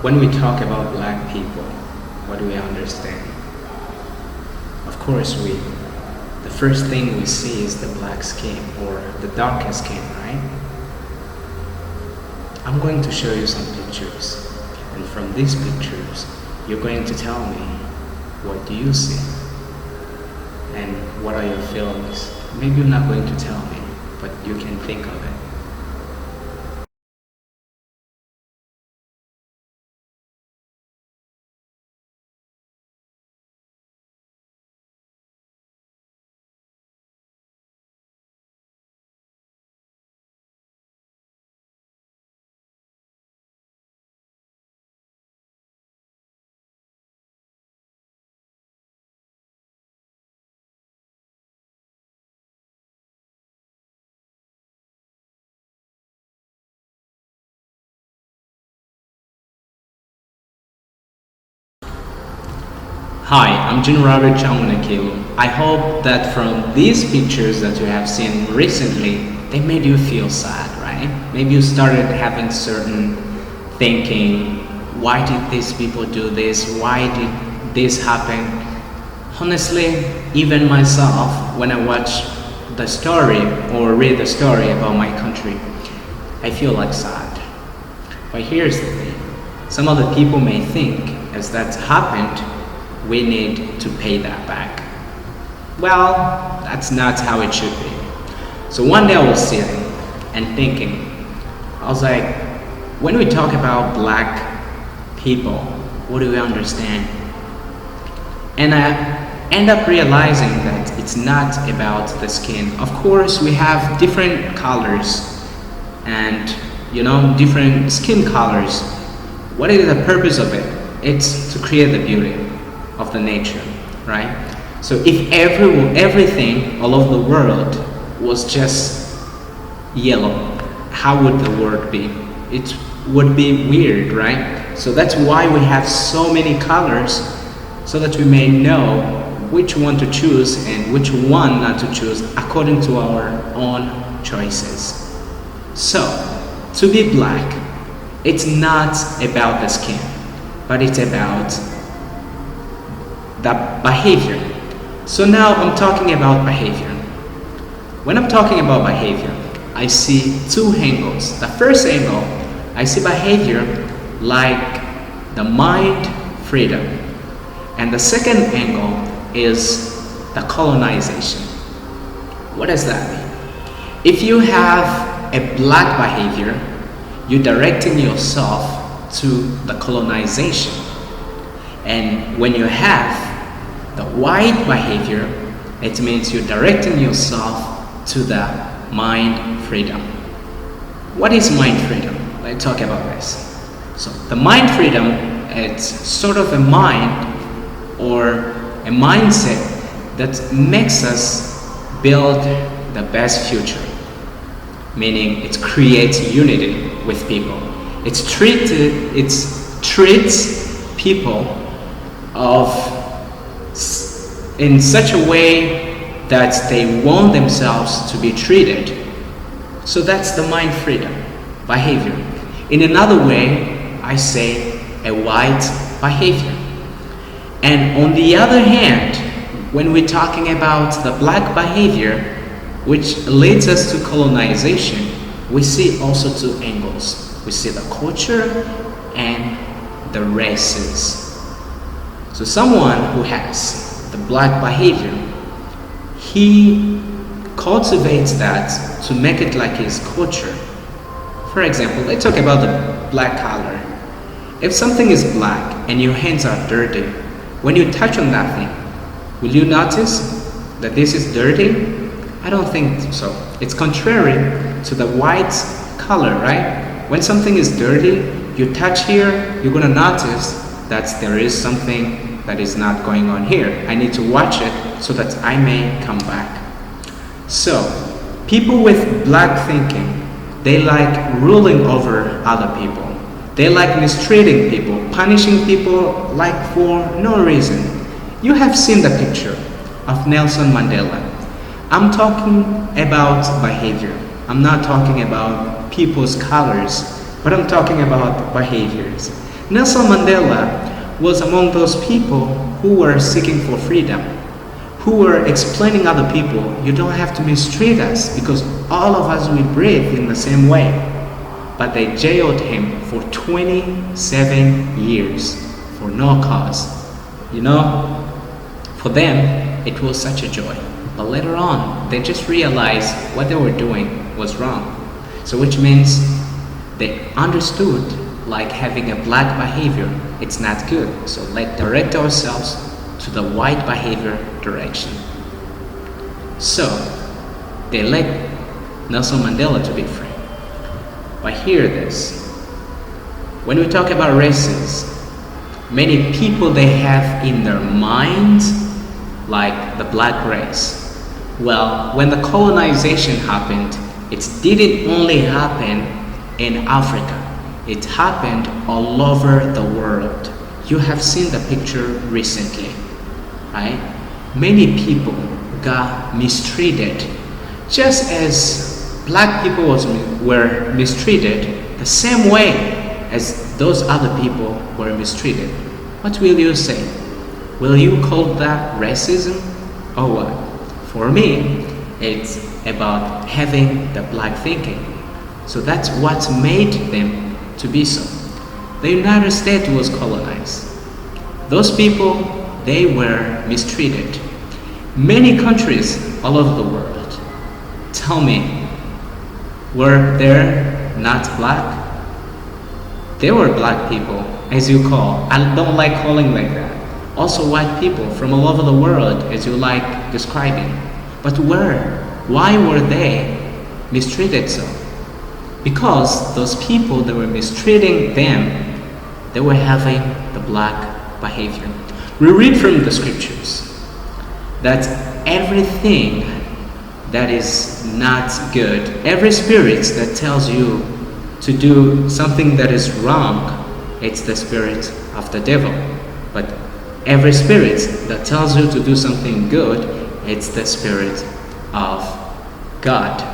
When we talk about black people, what do we understand? Of course, the first thing we see is the black skin or the darker skin, right? I'm going to show you some pictures, and from these pictures, you're going to tell me what do you see and what are your feelings. Maybe you're not going to tell me, but you can think of it. Hi, I'm Jin Robert Chamunakilu. I hope that from these pictures that you have seen recently, they made you feel sad, right? Maybe you started having certain thinking, why did these people do this? Why did this happen? Honestly, even myself, when I watch the story or read the story about my country, I feel like sad. But here's the thing. Some other people may think as that happened, we need to pay that back. Well, that's not how it should be. So one day I was sitting and thinking, I was like, when we talk about black people, what do we understand? And I end up realizing that it's not about the skin. Of course, we have different colors and different skin colors. What is the purpose of it? It's to create the beauty of the nature, right? So if everything all over the world was just yellow, how would the world be? It would be weird, right? So that's why we have so many colors, so that we may know which one to choose and which one not to choose according to our own choices. So, to be black, it's not about the skin, but it's about the behavior. So now I'm talking about behavior. When I'm talking about behavior, I see two angles. The first angle, I see behavior like the mind freedom. And the second angle is the colonization. What does that mean? If you have a black behavior, you're directing yourself to the colonization. And when you have the white behavior, it means you're directing yourself to the mind freedom. What is mind freedom? Let's talk about this. So the mind freedom, it's sort of a mind or a mindset that makes us build the best future. Meaning it creates unity with people. It treats people in such a way that they want themselves to be treated. So that's the mind freedom behavior. In another way, I say a white behavior. And on the other hand, when we're talking about the black behavior, which leads us to colonization, we see also two angles. We see the culture and the races. So someone who has the black behavior, he cultivates that to make it like his culture. For example, let's talk about the black color. If something is black and your hands are dirty, when you touch on that thing, will you notice that this is dirty? I don't think so. It's contrary to the white color, right? When something is dirty, you touch here, you're gonna notice that there is something that is not going on here. I need to watch it so that I may come back. So, people with black thinking, they like ruling over other people. They like mistreating people, punishing people like for no reason. You have seen the picture of Nelson Mandela. I'm talking about behavior. I'm not talking about people's colors. but I'm talking about behaviors. Nelson Mandela was among those people who were seeking for freedom, who were explaining other people, you don't have to mistreat us because all of us we breathe in the same way. But they jailed him for 27 years for no cause. You know, for them it was such a joy. But later on, they just realized what they were doing was wrong. So which means they understood like having a black behavior, it's not good. So let's direct ourselves to the white behavior direction. So they let Nelson Mandela to be free. But hear this. When we talk about races, many people they have in their minds like the black race. Well, when the colonization happened, it didn't only happen in Africa. It happened all over the world. You have seen the picture recently, right? Many people got mistreated. Just as black people were mistreated the same way as those other people were mistreated. What will you say? Will you call that racism or what? For me, it's about having the black thinking. So that's what made them to be so. The United States was colonized. Those people, they were mistreated. Many countries all over the world. Tell me, were there not black? There were black people, as you call. I don't like calling like that. Also white people from all over the world, as you like describing. But why were they mistreated so? Because those people that were mistreating them, they were having the black behavior. We read from the scriptures that everything that is not good, every spirit that tells you to do something that is wrong, it's the spirit of the devil. But every spirit that tells you to do something good, it's the spirit of God.